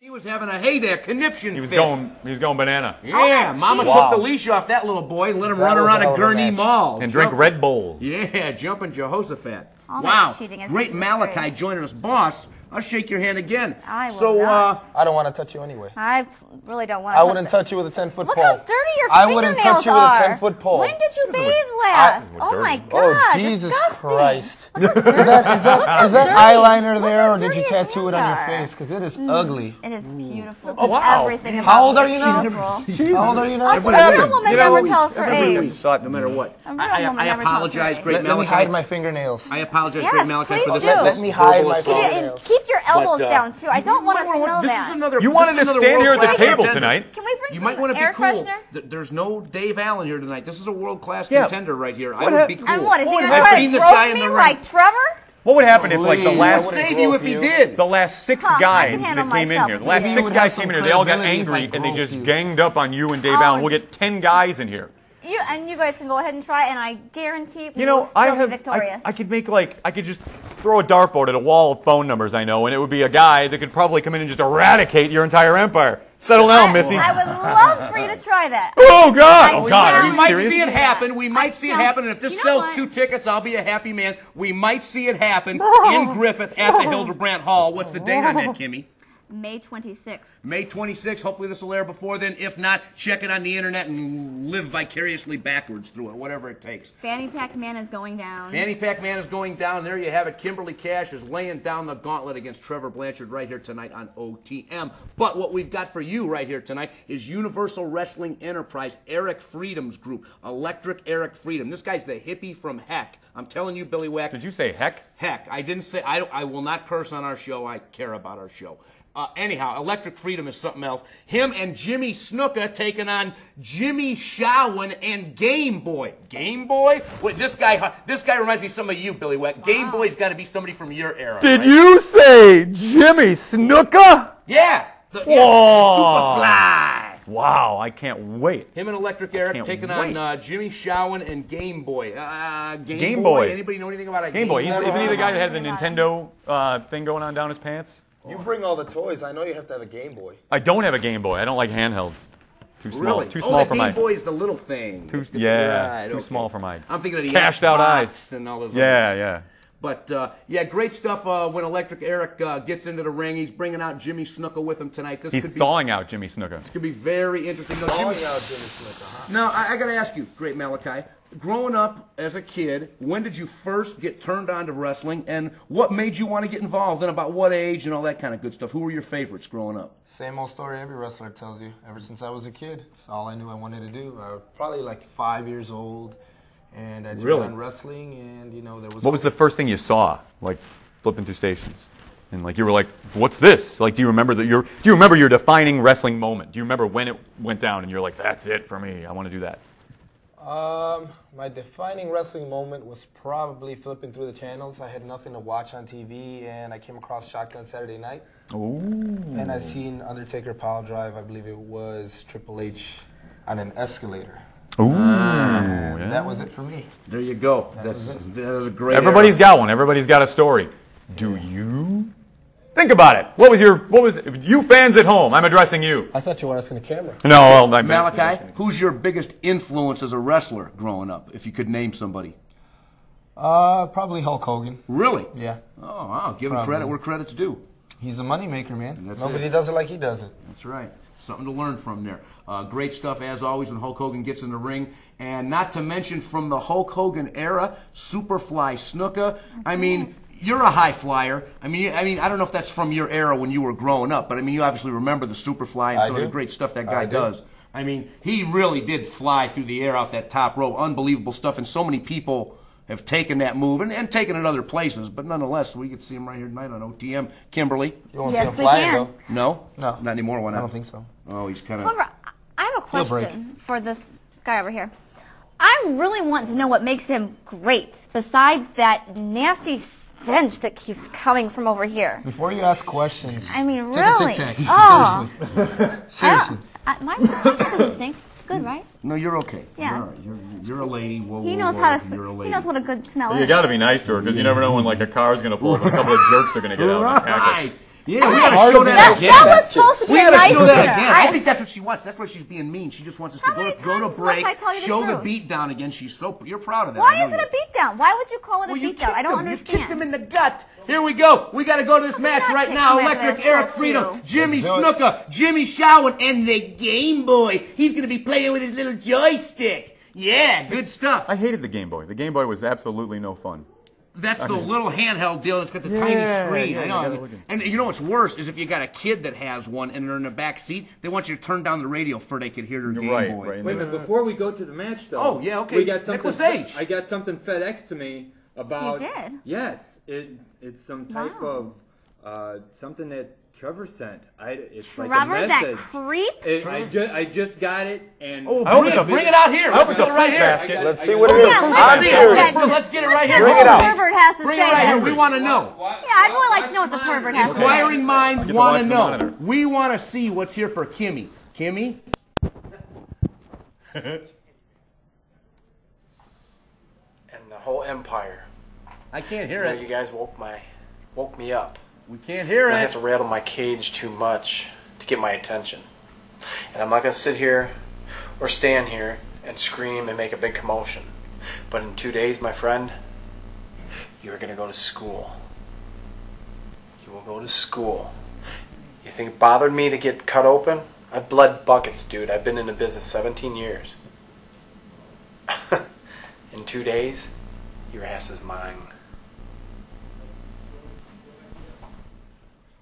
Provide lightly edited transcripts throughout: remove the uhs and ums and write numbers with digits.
He was having a heyday, a conniption He was fit. going banana. Yeah, Mama took the leash off that little boy and let him run around a Gurney Mall. And drink Red Bulls. Yeah, jumping Jehoshaphat. All wow, great Malachi joining us. Boss, I'll shake your hand again. I will not. I don't want to touch you anyway. I really don't want to. I wouldn't touch you with a 10-foot pole. Look how dirty your I wouldn't touch you with a 10-foot pole. When did you bathe last? Oh my God! Oh Jesus disgusting. Christ! Is that eyeliner there, or did you tattoo it on your face? Because it is ugly. It is beautiful. Oh wow! Everything about How old are you now? How old are you now? A real woman never tells her age. No matter what. I apologize, Great Malachi. Let me hide my fingernails. I apologize, Great Malachi, for this. Let me hide my fingernails. Keep your elbows down too. I don't want to smell that. You wanted to stand here at the table tonight. Can we bring you some might want to air be cool. freshener? There's no Dave Allen here tonight. This is a world-class contender right here. I would be cool. And what, is he going to I've try seen to this guy grope in me the ring. like Trevor? What would happen if, like, the last... I'd save you if he did. The last six guys that came in here, the last six guys came in here, they all got angry and they just ganged up on you and Dave Allen. We'll get 10 guys in here. You guys can go ahead and try, and I guarantee we You know, will still be victorious. I could make, like, I could just throw a dartboard at a wall of phone numbers I know, and it would be a guy that could probably come in and just eradicate your entire empire. Settle down, Missy. I would love for you to try that. Oh, God! Oh, God, are We you might serious? see it happen. We might see it happen. And if this sells what? 2 tickets, I'll be a happy man. We might see it happen in Griffith at the Hildebrandt Hall. What's the date on that, Kimmy? May 26th. May 26th. Hopefully this will air before then. If not, check it on the internet and live vicariously backwards through it, whatever it takes. Fanny Pack Man is going down. Fanny Pack Man is going down. There you have it. Kimberly Kash is laying down the gauntlet against Trevor Blanchard right here tonight on OTM. But what we've got for you right here tonight is Universal Wrestling Enterprise, Eric Freedom's group, Electric Eric Freedom. This guy's the hippie from heck. I'm telling you, Billy Wack. Did you say heck? Heck. I didn't say. I will not curse on our show. I care about our show. Anyhow, Electric Freedom is something else. Him and Jimmy Snuka taking on Jimmy Showen and Game Boy. Game Boy? Wait, this guy reminds me of some of you, Billy Wack. Game Boy's got to be somebody from your era. Did right? you say Jimmy Snuka? Yeah. Superfly. Wow, I can't wait. Him and Electric Eric taking on Jimmy Showen and Game Boy. Game Boy. Anybody know anything about a Game Boy? Isn't he the guy that had the Nintendo thing going on down his pants? You bring all the toys. I know you have to have a Game Boy. I don't have a Game Boy. I don't like handhelds. Too small. Really? Too small for my. Game Boy is the little thing. Too small for my. I'm thinking of the cashed out eyes and all those. Yeah. But yeah, great stuff. When Electric Eric gets into the ring, he's bringing out Jimmy Snuka with him tonight. He's thawing out Jimmy Snuka. This could be very interesting. No, Thawing out Jimmy Snuka. Now I got to ask you, Great Malachi. Growing up as a kid, when did you first get turned on to wrestling, and what made you want to get involved, and about what age, and all that kind of good stuff? Who were your favorites growing up? Same old story every wrestler tells you. Ever since I was a kid, it's all I knew I wanted to do. I was probably like 5 years old, and I turned on wrestling, and there was. What was the first thing you saw, like flipping through stations, and like you were like, "What's this?" Like, do you remember your defining wrestling moment? Do you remember when it went down, and you're like, "That's it for me. I want to do that." My defining wrestling moment was probably flipping through the channels. I had nothing to watch on TV, and I came across Shotgun Saturday Night. Ooh. And I seen Undertaker power drive. I believe it was Triple H on an escalator. Ooh. Yeah. That was it for me. There you go. That was a great. Everybody's got one. Everybody's got a story. Do you? Think about it. What was you fans at home? I'm addressing you. I thought you were asking the camera. No, Malachi, who's your biggest influence as a wrestler growing up, if you could name somebody? Probably Hulk Hogan. Really? Yeah. Oh, wow. Give him credit where credit's due. He's a moneymaker, man. Nobody does it like he does it. That's right. Something to learn from there. Great stuff, as always, when Hulk Hogan gets in the ring. And not to mention, from the Hulk Hogan era, Superfly Snuka. I mean, you're a high flyer. I mean, I don't know if that's from your era when you were growing up, but I mean, you obviously remember the Superfly and some of the great stuff that guy does. I mean, he really did fly through the air off that top rope. Unbelievable stuff, and so many people have taken that move and taken it other places, but nonetheless, we get to see him right here tonight on OTM. Kimberly? You won't see him flying, though. No? No. Not anymore, why not? I don't think so. Oh, he's kind of... However, I have a question for this guy over here. I really want to know what makes him great, besides that nasty stench that keeps coming from over here. Before you ask questions, I mean, take really? a tic-tac. Oh. Seriously. My doesn't stink. Good, right? No, you're okay. Yeah. You're all right. You're a lady. Whoa, He whoa, knows whoa, how to. you're a lady. He knows what a good smell is. You got to be nice to her because you never know when like a car's going to pull up and a couple of jerks are going to get out and attack us. Yeah, we gotta show that again. That was supposed to be We a gotta nice show that dinner. again. I think that's what she wants. That's why she's being mean. She just wants us to How go many to times break, must I tell you the show the truth? beat down again. You're proud of that. Why is it a beatdown? Why would you call it a Well, you beatdown? I don't You understand. kicked him in the gut. Here we go. We got to go to this match not right kick now. somebody Electric that Eric assaults Freedom, you. Jimmy Let's do it. Snuka, Jimmy Showen, and the Game Boy. He's going to be playing with his little joystick. Yeah, good stuff. I hated the Game Boy. The Game Boy was absolutely no fun. That's the little handheld deal that's got the tiny screen. I know. And you know what's worse is if you got a kid that has one and they're in the back seat, they want you to turn down the radio so they could hear their Game Right, Boy. right. Wait a minute, before we go to the match, though. Oh, yeah, okay. We got something. Nicholas H. I got something FedEx to me about. You did? Yes, it's some type of something that Trevor sent. It's Trevor, like a that message. creep? I just got it, and Bring it out here. I hope Let's it's go a right fruit here. basket. Let's see what it is. Yeah, I'm let's see curious. what Let's get it right here. Bring it out. The pervert has to Bring say it right that. here. We want to know. Yeah, I'd really like to know what the pervert has to say. Inquiring minds Get to want watch to the know. monitor. We want to see what's here for Kimmy. Kimmy? And the whole empire. I can't hear You guys woke me up. We can't hear I have it. to rattle my cage too much to get my attention. And I'm not going to sit here or stand here and scream and make a big commotion. But in 2 days, my friend, you're going to go to school. You will go to school. You think it bothered me to get cut open? I've bled buckets, dude. I've been in the business 17 years. In 2 days, your ass is mine.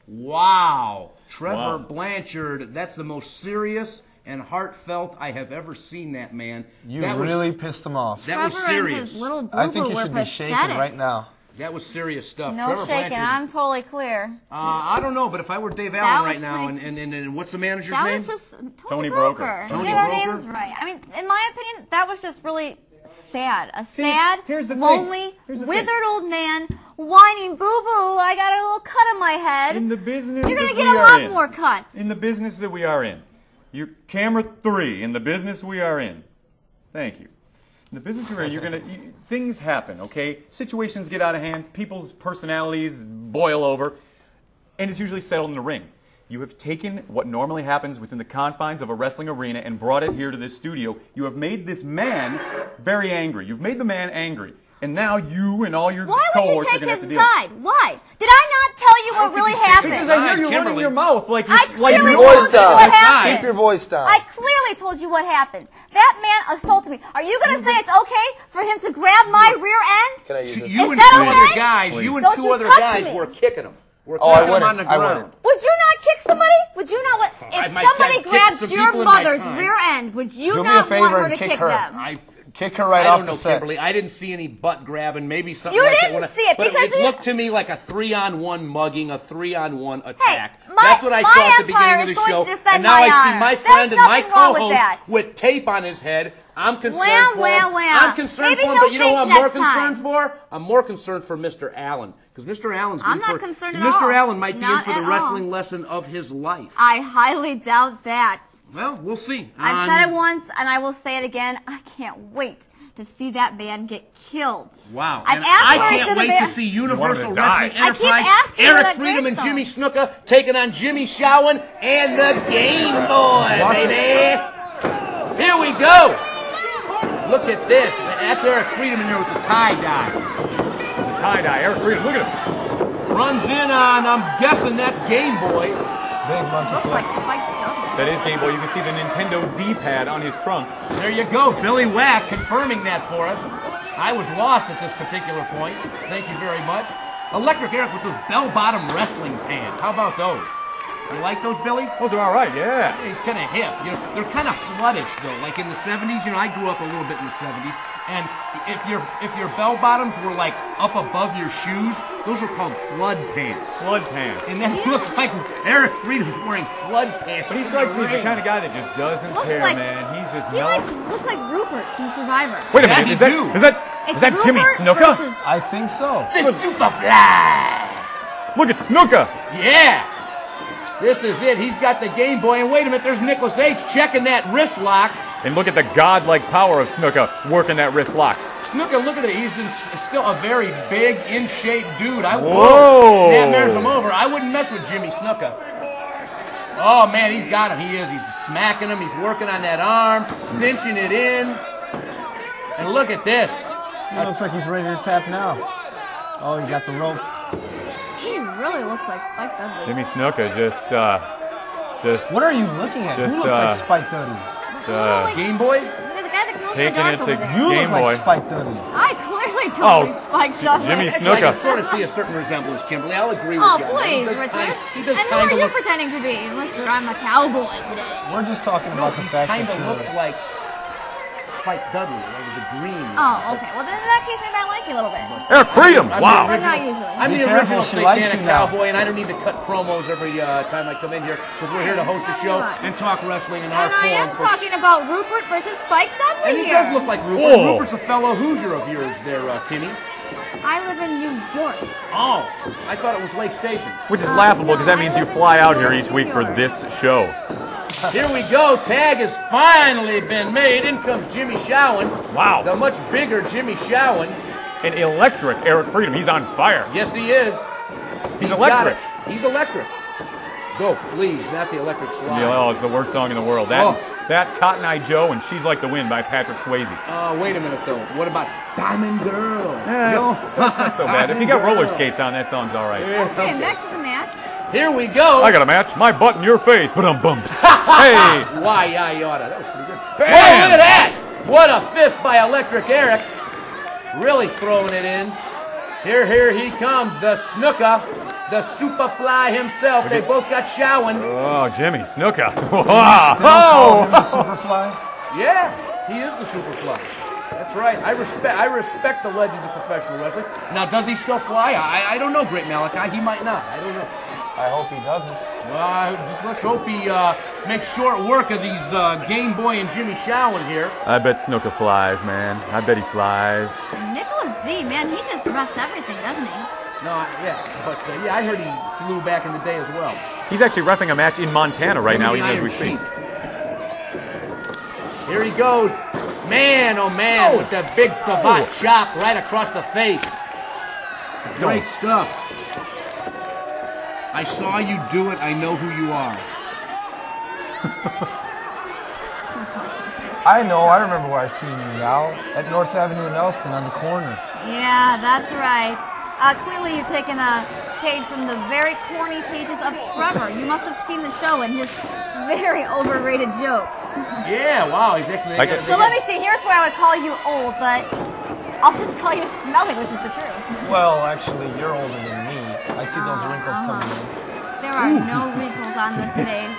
Wow. Trevor Wow. Blanchard, that's the most serious and heartfelt I have ever seen that man. You that really was, pissed him off. that was Trevor and serious. his little I boo-boo think you were should be shaking pathetic. right now. That was serious stuff. No Trevor shaking. Blanchard, I'm totally clear. I don't know, but if I were Dave That Allen was right now, pretty- and what's the manager's That name? was just Tony Broker. Broker. Tony Get our Broker? names right. I mean, in my opinion, that was just really sad. A sad, here's the thing. lonely, Here's the withered thing. old man whining, boo-boo, I got a little cut on my head. In the business You're going that to get we a are lot in. more cuts. In the business that we are in. You're camera 3 in the business we are in. Thank you. In the business you're in, things happen, okay? Situations get out of hand, people's personalities boil over, and it's usually settled in the ring. You have taken what normally happens within the confines of a wrestling arena and brought it here to this studio. You have made this man very angry. You've made the man angry. And now you and all your Why would you cohorts are take going to have to his deal with it. side? Why? Did I not tell you what really happened? Because I hear you running Kimberly. your mouth like I it's like clearly you told voice you down. what Keep happened. your voice down. I clearly told you what happened. That man assaulted me. Are you going to say it's okay for him to grab my rear end? Can I use this? You Is and that two okay? other guys, you and Don't two you other touch guys me. were kicking him. We're Oh, I kicking him on wouldn't. the I ground. wouldn't. Would you not kick somebody? Would you not? I If might somebody kick some grabs people your in my mother's time. rear end, would you Do me a not favor want her and to kick kick her. them? Kick her right I off don't know, the set. Kimberly. I didn't see any butt grabbing. Maybe something You like didn't that. see it but because it looked to me like a 3-on-1 mugging, a 3-on-1 attack. my- That's what I my saw at the empire beginning of is the going show. to defend And now my I see honor. my There's friend and my nothing wrong with co-host that. with tape on his head. I'm concerned Well, for him. well, well. I'm concerned Maybe for him, he'll but you know who I'm think more next time. concerned for? I'm more concerned for Mr. Allen. Because Mr. Allen's I'm good not for concerned at Mr. all. Allen might be in Not for the at all. wrestling lesson of his life. I highly doubt that. Well, we'll see. I've said it once, and I will say it again. I can't wait to see that man get killed. Wow. I've And asked I where he's can't gonna wait be. to see Universal wanted to die. Wrestling I keep Enterprise, asking Eric for that Freedom and gravestone. Jimmy Snuka taking on Jimmy Showen and the Game Boy, baby. Here we go. Look at this. That's Eric Freedom in there with the tie-dye. The tie-dye, Eric Freedom, look at him. Runs in on, I'm guessing that's Game Boy. Big monkey Looks foot. like Spike Dudley. That is Game Boy. You can see the Nintendo D-pad on his trunks. There you go. Billy Wack confirming that for us. I was lost at this particular point. Thank you very much. Electric Eric with those bell-bottom wrestling pants. How about those? You like those, Billy? Those are all right, yeah. Yeah, he's kind of hip. You know, they're kind of floodish though. Like in the 70s, you know, I grew up a little bit in the 70s, and if your bell bottoms were like up above your shoes, those were called flood pants. Flood pants. And that looks like Eric Freedom's wearing flood pants. But he in strikes the me as the ring. kind of guy that just doesn't Looks care, like- man. He's just He mellow. looks like Rupert from Survivor. Wait a Yeah, minute, he is that do. It's Jimmy Rupert Snuka? versus- I think so. The Superfly. Look at Snuka. Yeah. This is it. He's got the Game Boy. And wait a minute, there's Nicholas H. checking that wrist lock. And look at the godlike power of Snuka working that wrist lock. Snuka, look at it. He's still a very big, in-shape dude. Whoa! Snapmares him over. I wouldn't mess with Jimmy Snuka. Oh, man, he's got him. He is. He's smacking him. He's working on that arm, cinching it in. And look at this. He looks like he's ready to tap now. Oh, he got the rope. He really looks like Spike Dudley. Jimmy Snuka just. What are you looking at? Who looks like Spike Dudley? Game Boy? The guy that goes Taking in the dark it over to there. You Game look like Boy. Spike Dudley. I clearly totally Spike Dudley. Jimmy I Snuka. can sort of see a certain resemblance, Kimberly. I'll agree with Oh, you. please, He does Richard. He does And who kind are of you look. pretending to be? Mister, I'm a cowboy today. We're just talking about the fact Kind that of looks like Spike Dudley. There was a green. Oh, okay. Well, then in that case, maybe I like you a little bit. Eric Freedom. Wow. But not usually. I'm Be the careful, original she likes satanic you now. cowboy, and I don't need to cut promos every time I come in here because we're here to host the show and talk wrestling in our And I am form. talking about Rupert versus Spike Dudley And he here. does look like Rupert. Whoa. Rupert's a fellow Hoosier of yours there, Kimmy. I live in New York. Oh, I thought it was Lake Station. Which is laughable because that no, means I you live in fly out New here York, each week New for York. this show. Here we go. Tag has finally been made. In comes Jimmy Showen. Wow. The much bigger Jimmy Showen. An electric Eric Freedom. He's on fire. Yes, he is. He's got electric. it. He's electric. Go, please, not the electric slide. Yeah, oh, it's the worst song in the world. That Cotton Eye Joe and She's Like the Wind by Patrick Swayze. Wait a minute, though. What about Diamond Girl? That's not so bad. If you got roller skates on, that song's all right. Okay, back to the match. Here we go. I got a match. My butt in your face, but I'm bumps. Hey. Why, yada. That was pretty good. Bam! Whoa, look at that. What a fist by Electric Eric. Really throwing it in. Here he comes. The Snuka. The Superfly himself. They both got Showen. Oh, Jimmy Snuka. Wow. Superfly. Yeah, he is the Superfly. That's right. I respect the legends of professional wrestling. Now, does he still fly? I don't know, Great Malachi. He might not. I don't know. I hope he doesn't. Well, just let's hope he makes short work of these Game Boy and Jimmy Showen here. I bet Snuka flies, man. I bet he flies. Nicholas Z, man, he just refs everything, doesn't he? No, but I heard he flew back in the day as well. He's actually reffing a match in Montana right now, even as we speak. Here he goes. Man, oh man, with that big savate chop right across the face. Great stuff. I saw you do it. I know who you are. I know. I remember where I seen you now. At North Avenue in Elston on the corner. Yeah, that's right. Clearly you've taken a page from the very corny pages of Trevor. You must have seen the show and his very overrated jokes. Yeah, wow. He's actually. So let me see. Here's where I would call you old, but I'll just call you smelly, which is the truth. Well, actually, you're older than me. I see those wrinkles coming in. There are no wrinkles on this face.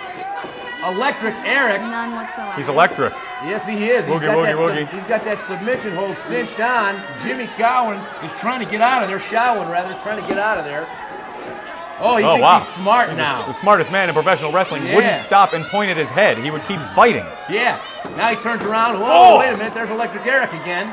Electric Eric. None whatsoever. He's electric. Yes, he is. Woogie. He's got that submission hold cinched on. Jimmy Cowan is trying to get out of there. Showen, rather, is trying to get out of there. Oh, he thinks he's smart now. The smartest man in professional wrestling wouldn't stop and point at his head. He would keep fighting. Yeah. Now he turns around. Whoa, wait a minute. There's Electric Eric again.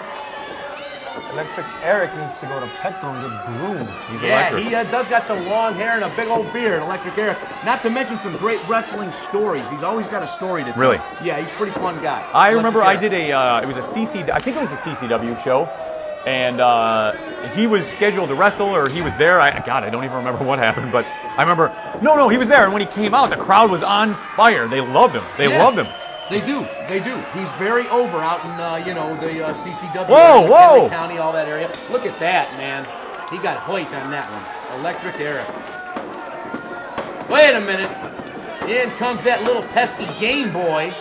Electric Eric needs to go to Petco and get groomed. He's electric. He does got some long hair and a big old beard, Electric Eric. Not to mention some great wrestling stories. He's always got a story to tell. Really? Yeah, he's a pretty fun guy. I remember I did it was a I think it was a CCW show, and he was scheduled to wrestle, or he was there. I don't even remember what happened, but I remember, no, he was there, and when he came out, the crowd was on fire. They loved him. They loved him. They do. He's very over out in, the CCW. Whoa! McKinley County, all that area. Look at that, man. He got Hoyt on that one. Electric Eric. Wait a minute. In comes that little pesky Game Boy.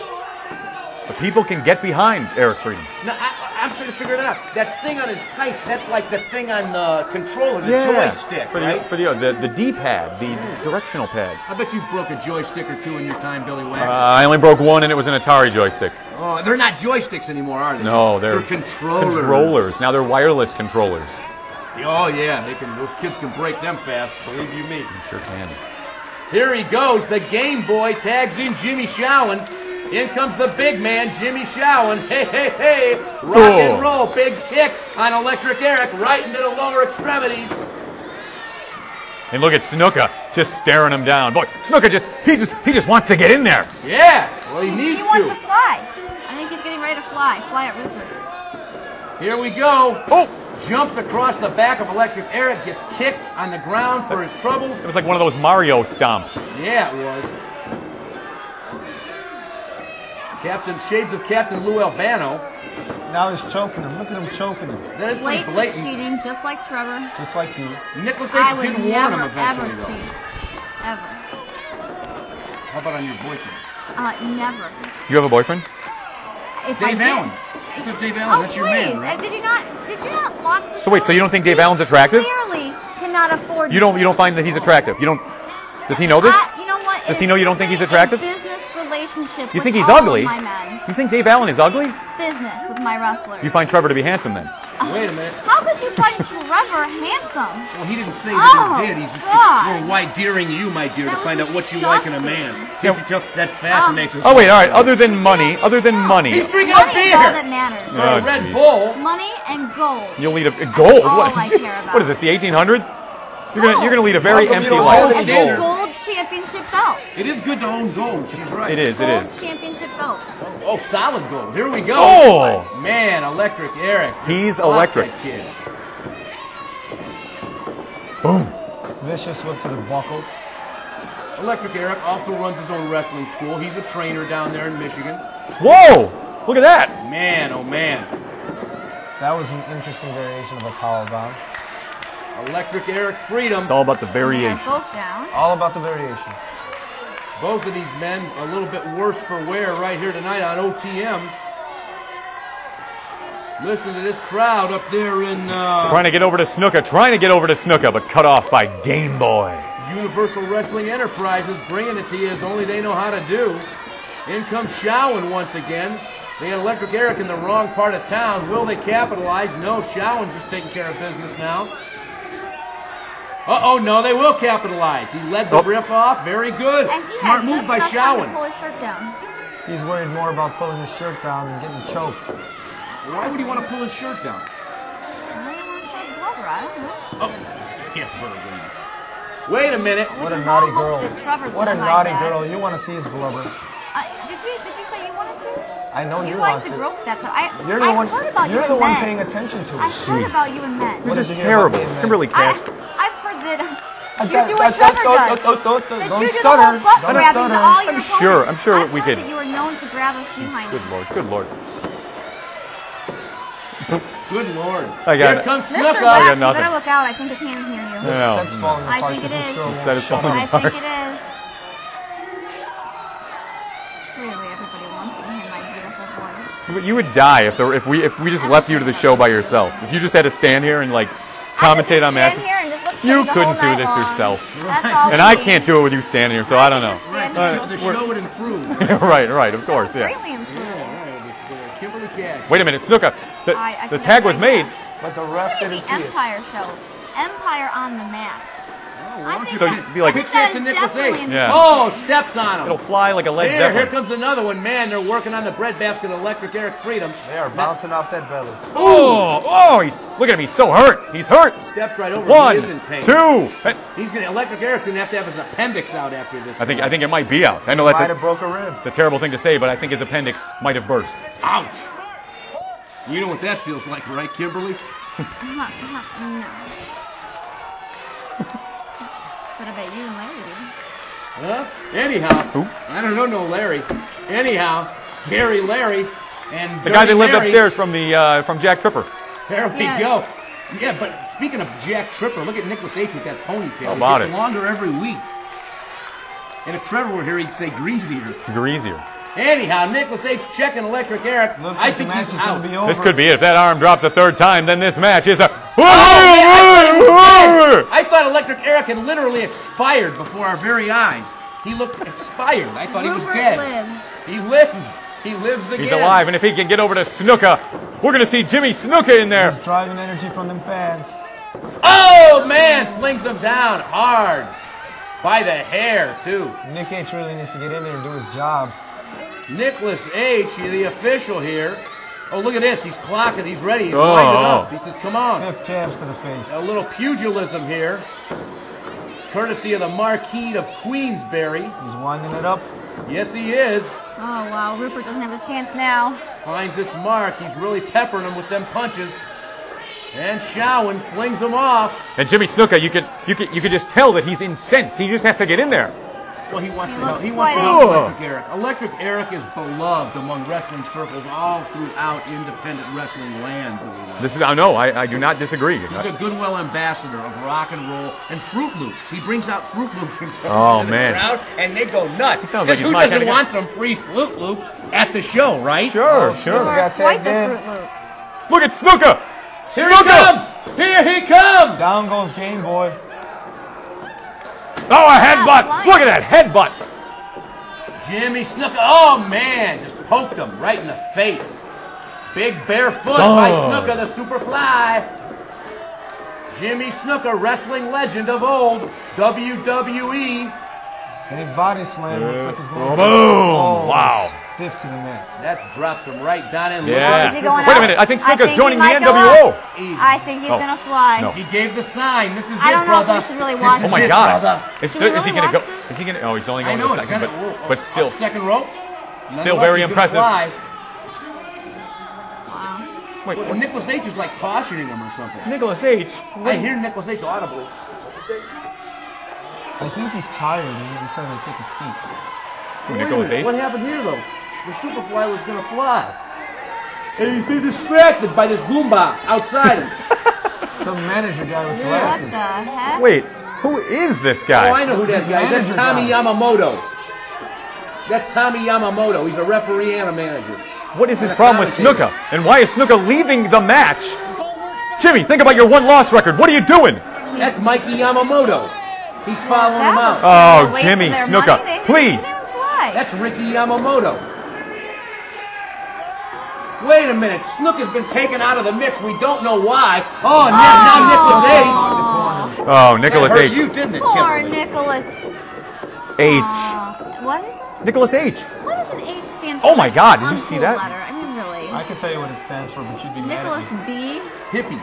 The people can get behind Eric Freedom. No, I'm trying to figure it out. That thing on his tights, that's like the thing on the controller, the joystick, right? For the D-pad, the directional pad. I bet you broke a joystick or two in your time, Billy Wagner. I only broke one, and it was an Atari joystick. Oh, they're not joysticks anymore, are they? No, they're controllers. Now they're wireless controllers. Oh yeah, those kids can break them fast. Believe you me. You sure can. Here he goes. The Game Boy tags in Jimmy Showen. In comes the big man, Jimmy Showen. Hey. Rock and roll. Big kick on Electric Eric right into the lower extremities. And look at Snuka just staring him down. Boy, Snuka he just wants to get in there. Yeah. Well, he needs to. He wants to fly. I think he's getting ready to fly. Fly at Rupert. Here we go. Oh! Jumps across the back of Electric Eric, gets kicked on the ground for his troubles. It was like one of those Mario stomps. Yeah, it was. Shades of Captain Lou Albano. Now he's choking him. Look at him choking him. That is pretty Blatant blatant. cheating, just like Trevor. Just like you. Nicholas I H. would did warn him never, eventually, ever though. cheat. Ever. How about on your boyfriend? Never. You have a boyfriend? If Dave I Allen. did, Look at Dave Allen. oh That's please! your man, right? Did you not watch the So wait, show? so you don't think Dave He Allen's attractive? Clearly cannot afford. You don't find that he's attractive. You don't. Does he know this? You know what? Does he know you don't think he's attractive? Business relationship. You with think he's all of ugly? My men. You think Dave Allen is ugly? Business with my wrestlers. You find Trevor to be handsome then? Wait a minute. How could you find Trevor handsome? Well, he didn't say Oh, that he did. He's just God. more white-deering you, my dear, That to was find out what you like in a disgusting. man. Can't you tell? That fascinates us. Oh wait, all right. Other than money, He's drinking a Money is all that beer. matters. Oh, A Red geez. Bull. Money and gold. You'll lead a gold. All What? I care about. What is this? The 1800s? You're gonna lead a very How come you empty don't life. own And any then gold? gold championship belts. It is good to own gold. She's right. It is. It Gold is. championship belts. Oh, solid gold. Here we go. Oh! Man, Electric Eric. He's Block electric. that kid. Boom. Vicious whip to the buckle. Electric Eric also runs his own wrestling school. He's a trainer down there in Michigan. Whoa! Look at that. Man, oh man. That was an interesting variation of a powerbomb. Electric Eric Freedom. It's all about the They're variation. both down. All about the variation. Both of these men a little bit worse for wear right here tonight on OTM. Listen to this crowd up there in Trying to get over to Snuka, but cut off by Game Boy. Universal Wrestling Enterprises, bringing it to you as only they know how to do. In comes Showen once again. They had Electric Eric in the wrong part of town. Will they capitalize? No, Showen's just taking care of business now. Uh-oh, no, they will capitalize. He led the riff off. Very good. And he Smart had move just by enough time to Showen. pull his shirt down. He's worried more about pulling his shirt down and getting choked. Why would he want to pull his shirt down? I don't want to show his blubber. I don't know. Oh, yeah, Berlin. Wait a minute. What a We naughty all girl. hope that Trevor's What a gonna naughty hide that. girl. You want to see his blubber. Did you say you wanted to? I know you like want to to. grope that stuff. I You're heard about you You're and the one men. paying attention to I it. heard about you and men. You're What just did you hear about terrible. me and men? Kimberly Kash. I've heard that you do what Trevor does. That Don't you do the stutter. whole butt Don't grabbing to stutter. all your I'm sure opponents. we I've could- heard that you were known to grab a few behind Good lord. Good lord. Good Lord. I got Here it. comes Mr. Snuka. got Black, you nothing. better look out. I think his hand's near you. No. Set's falling I apart think it because this is. girl Set won't is shut falling I up. apart. think it is. Really, everybody wants to hear my beautiful voice. You would die if we just left you to the show by yourself. If you just had to stand here and like commentate on matches. You couldn't do this yourself. And I can't do it with you standing here, so I don't know. Right, the show would improve. Right, of course, yeah. Greatly improved. Kimberly Kash. Wait a minute, Snuka. I The can tag was agree with made. But the ref Look at didn't the see it. Empire show. Empire on the mat. I think So that, it'd be like- Pitch that that to is Nicholas definitely H. in the Yeah. Oh, steps on It'll him. fly like a Led Here Zeppelin. comes another one. Man, they're working on the breadbasket of Electric Eric Freedom. They are bouncing off that belly. Oh, look at him. He's so hurt. He's hurt. Stepped right over. One, He is in pain. two. He's gonna. Electric Eric's gonna have to have his appendix out after this. I think it might be out. I know Might have that's broke a rib. a terrible thing to say, but I think his appendix might have burst. Ouch. You know what that feels like, right, Kimberly? No. But I bet you and Larry do. Huh? Anyhow, Who? I don't know no Larry. Anyhow, Scary Larry and The guy that lived Mary. upstairs from Jack Tripper. There we Yeah. go. Yeah, but speaking of Jack Tripper, look at Nicholas H. with that ponytail. How about it gets it? longer every week. And if Trevor were here, he'd say greasier. Greasier. Anyhow, Nicholas H. checking Electric Eric. Looks I like the think match he's is out. going to be over. This could be it. If that arm drops a third time, then this match is a. Oh, man, I thought he was dead. I thought Electric Eric had literally expired before our very eyes. He looked expired. I thought he was Rupert dead. lives. He lives. He lives again. He's alive, and if he can get over to Snuka, we're going to see Jimmy Snuka in there. He's driving energy from them fans. Oh, man, flings him down hard. By the hair, too. Nick H really needs to get in there and do his job. Nicholas H., the official here. Oh, look at this. He's clocking. He's ready. He's Oh, lining up. oh. He says, come on. 5 jabs to the face. A little pugilism here. Courtesy of the Marquis of Queensberry. He's winding it up. Yes, he is. Oh, wow. Rupert doesn't have his chance now. Finds its mark. He's really peppering him with them punches. And Showen flings him off. And Jimmy Snuka, you could just tell that he's incensed. He just has to get in there. Well, he wants to looks help. He wants to quite help angry. Electric Eric. Electric Eric is beloved among wrestling circles all throughout independent wrestling land. I do not disagree. He's a goodwill ambassador of rock and roll and Fruit Loops. He brings out Fruit Loops and Oh, in the man. crowd, and they go nuts. sounds like he's who my doesn't kind of want some free Fruit Loops at the show, right? Sure. Got Quite tagged the in. Fruit Loops. Look at Snuka! Here he comes! Here he comes! Down goes Game Boy. Oh, a headbutt! Look at that headbutt! Jimmy Snuka, oh man, just poked him right in the face. Big bare foot by Snuka, the Superfly. Jimmy Snuka, wrestling legend of old, WWE. And he body slammed. Looks like he's going Boom! Wow. stiff to the mat. That drops him right down in. Yeah. Is he going Wait a out? minute, I think Snuka's he joining the might go NWO. up. Easy. I think he's gonna fly. No. He gave the sign. This is I it, don't know if brother. we should really watch This Oh is my it, God! brother. Is, Should we is he really gonna go? watch this? Is he gonna? Oh, he's only I going know to it's the second, gonna. but still. Second rope. Still Nonetheless, very he's gonna impressive. fly. Wait, Well, Nicholas H is like cautioning him or something. Nicholas H. I hear Nicholas H audibly. I think he's tired and he decided to take a seat. Who, Wait a Nicholas minute, H. What happened here though? The Superfly was gonna fly. And he'd be distracted by this boombox outside him. Some manager guy with What glasses. the heck? Wait, who is this Oh, guy? I know who that guy is. That's manager Tommy guy. Yamamoto. That's Tommy Yamamoto. He's a referee and a manager. What is his And a problem with commentator. Snuka? And why is Snuka leaving the match? Jimmy, think about your one-loss record. What are you doing? That's Mikey Yamamoto. He's following him That was out. Oh, a waste Jimmy of their Snuka, money. They please. didn't even fly. That's Ricky Yamamoto. Wait a minute. Snuka's been taken out of the mix. We don't know why. Oh, now Nicholas H. Oh, Nicholas That hurt H. you, didn't it, Poor Kimberly? Nicholas. H. What is it? Nicholas H. What does an H stand for? Oh my God, did you Uncool see that? Letter. I mean, really. I can tell you what it stands for, but you'd be mad Nicholas at me. B. Hippie.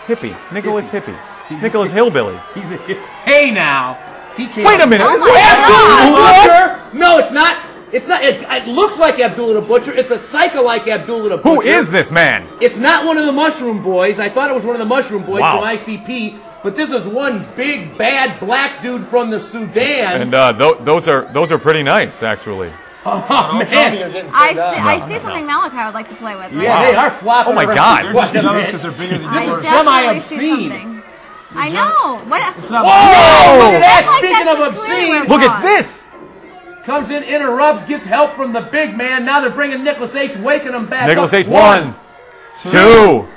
Hippie. Nicholas Hippie. Nicholas Hillbilly. He's a hey now. He can't. Wait a minute. Oh is my this- God. Butcher? No, it's not. It's not. It looks like Abdullah the Butcher. It's a cycle like Abdullah the Butcher. Who is this man? It's not one of the Mushroom Boys. I thought it was one of the Mushroom Boys Wow. from ICP, but this is one big bad black dude from the Sudan. And those are pretty nice, actually. Oh Don't tell me you're man. getting I turned on. see, I see something Malachi would like to play with. Right Yeah, now. they are flopping. Oh my around. God. You're What just a jealous minute. because they're bigger than This you is are. Definitely see semi-obscene. something. I know. What? It's not Whoa! Look at that. Like Speaking that's of a clear obscene, Look at this. comes in, interrupts, gets help from the big man. Now they're bringing Nicholas H, waking him back Nicholas up. H. 1, 2,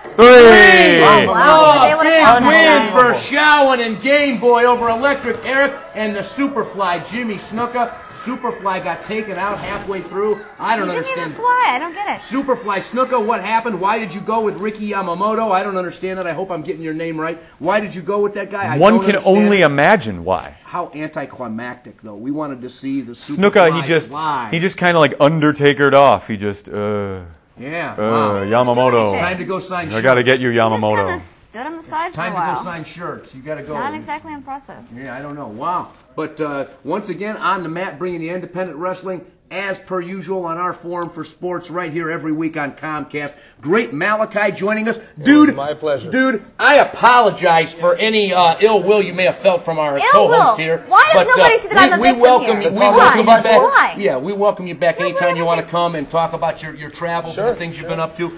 3. Oh, wow. Oh, They would've big found win that for Showen and Game Boy over Electric Eric and the Superfly, Jimmy Snuka. Superfly got taken out halfway through. I don't He didn't even understand. fly. I don't get it. Superfly Snuka, what happened? Why did you go with Ricky Yamamoto? I don't understand that. I hope I'm getting your name right. Why did you go with that guy? I One don't can understand only it. imagine why. How anticlimactic, though. We wanted to see the Snuka, Superfly he just kind of like Undertakered off. He just, Yeah. Wow. Yamamoto. Time to go sign shirts. I gotta get you, Just kind Yamamoto. of stood on the side for a Time to go while. sign shirts. You got to go. Not exactly impressive. Yeah, I don't know. Wow. But once again, on the mat, bringing the independent wrestling as per usual on our forum for sports right here every week on Comcast. Great Malachi joining us. Dude, my pleasure. Dude, I apologize for any ill will you may have felt from our Ill co-host will? here. Why does but, nobody see that I'm the we victim welcome here? you. We That's welcome you why. back. Why? Yeah, we welcome you back anytime you want to Yes. come and talk about your travels and the things you've been up to.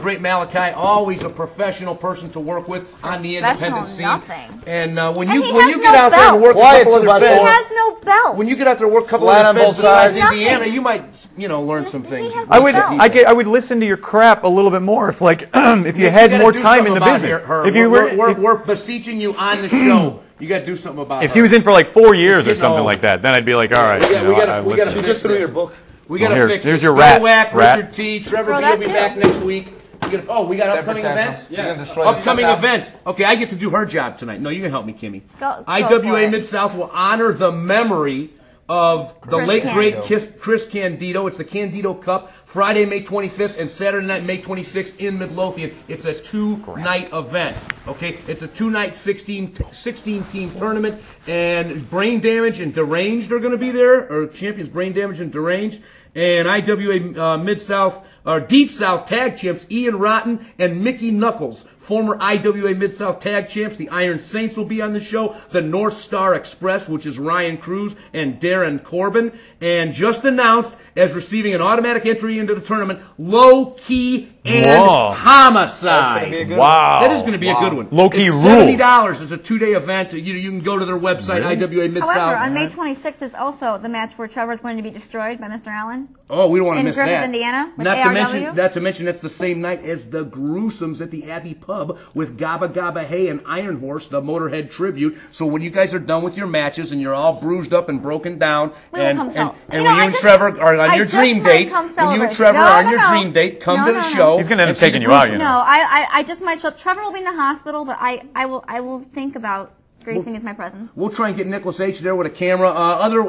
Great Malachi, always a professional person to work with on the independent scene. Nothing. And when And you he when has you no get out there and belt. work a Quiet, couple other 2x4. He feds, has no belt. when you get out there and work a couple Flat other on feds both sides. besides Nothing. Indiana, you might learn some He things. has I no would, belt. I would listen to your crap a little bit more if, like, if you You had gotta more do time something in the about business. her. If you we're beseeching you on the show. You got to do something about if her. she was in for like 4 years or getting something old. like that, then I'd be like, all right. We gotta listen. She fix just threw this. your book. We got to Well, fix here's this. your Bill rat. Wack, Rat. Richard T. Trevor Throw D will that be too. back next week. We got upcoming events? You're gonna destroy the Upcoming setup. events. Okay, I get to do her job tonight. No, you can help me, Kimmy. Go for IWA it. Mid-South will honor the memory of the late great Candido. Chris Candido. It's the Candido Cup, Friday, May 25th, and Saturday night, May 26th in Midlothian. It's a two-night event. Okay, it's a two-night 16-team tournament, and Brain Damage and Deranged are going to be there, or champions Brain Damage and Deranged, and IWA Mid-South, or Deep South tag champs Ian Rotten and Mickey Knuckles. Former IWA Mid-South Tag Champs, the Iron Saints, will be on the show. The North Star Express, which is Ryan Cruz and Darren Corbin. And just announced as receiving an automatic entry into the tournament, Low Key and Homicide. That's gonna be a good Wow. That is going to be a good one. Low Key it's rules. $70. It's a two-day event. You can go to their website, IWA Mid-South. However, on May 26th is also the match where Trevor is going to be destroyed by Mr. Allen. Oh, we don't want to in miss Griffith, that. Indiana, with not ARW? to mention, that's the same night as the Gruesomes at the Abbey Pub with Gabba Gabba Hay and Iron Horse, the Motorhead tribute. So when you guys are done with your matches and you're all bruised up and broken down, We will come celebrate. and when you and Trevor are on your dream date, when you and Trevor are on your dream date, come to the show. He's going to end up and see taking the you out, Gruesomes. you know. No, I just might show up. Trevor will be in the hospital, but I will think about gracing with my presence. We'll try and get Nicholas H. there with a camera.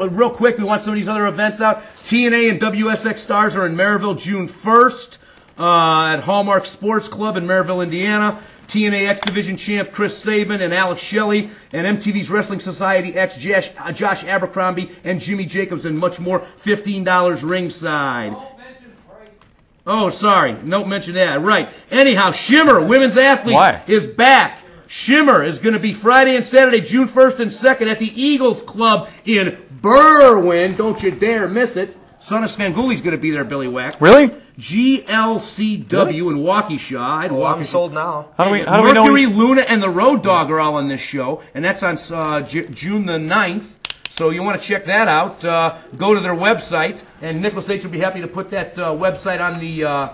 Real quick, we want some of these other events out. TNA and WSX Stars are in Maryville June 1st at Hallmark Sports Club in Maryville, Indiana. TNA X Division champ Chris Sabin and Alex Shelley, and MTV's Wrestling Society X Josh Abercrombie and Jimmy Jacobs, and much more. $15 ringside. Oh, sorry. Don't mention that. Right. Anyhow, Shimmer, Women's Athletes, is back. Shimmer is going to be Friday and Saturday, June 1st and 2nd at the Eagles Club in Berwyn. Don't you dare miss it. Son of Svanguli's going to be there, Billy Wack. Really? GLCW in Waukesha. I'm sold now. How do we know Mercury, he's... Luna, and the Road Dogg are all on this show, and that's on June the 9th. So you want to check that out. Go to their website, and Nicholas H. will be happy to put that website on the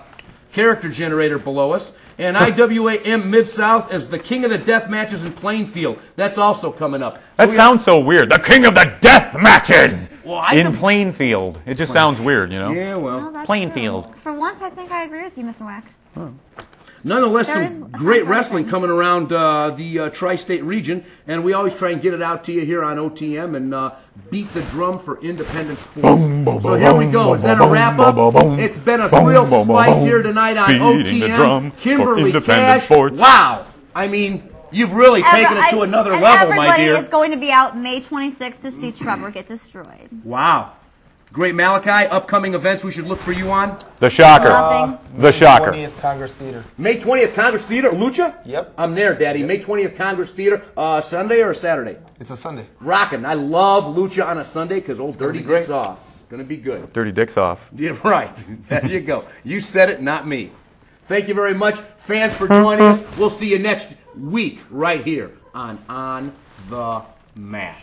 character generator below us. And IWAM Mid-South as the King of the Death Matches in Plainfield. That's also coming up. That sounds so weird. The King of the Death Matches in Plainfield. It just sounds weird, you know? Yeah, well. No, that's Plainfield. true. For once, I think I agree with you, Mr. Wack. Nonetheless, There some is great a wrestling thing. coming around the tri-state region, and we always try and get it out to you here on OTM and beat the drum for independent sports. So here we go. Is that a wrap-up? It's been a real slice here tonight on Beating the drum OTM. for Kimberly independent Kash. sports. Wow. I mean, you've really taken it to another and level, my everybody dear. is going to be out May 26th to see Trevor get destroyed. Wow. Great Malachi, upcoming events we should look for you on? The Shocker. Nothing. The Shocker. 20th Congress Theater. May 20th, Congress Theater. Lucha? Yep. I'm there, Daddy. May 20th, Congress Theater. Sunday or Saturday? It's a Sunday. Rockin'. I love Lucha on a Sunday because old Dirty Dick's off. Gonna be good. Dirty Dick's off. Yeah, right. There you go. You said it, not me. Thank you very much, fans, for joining us. We'll see you next week right here on the Mat.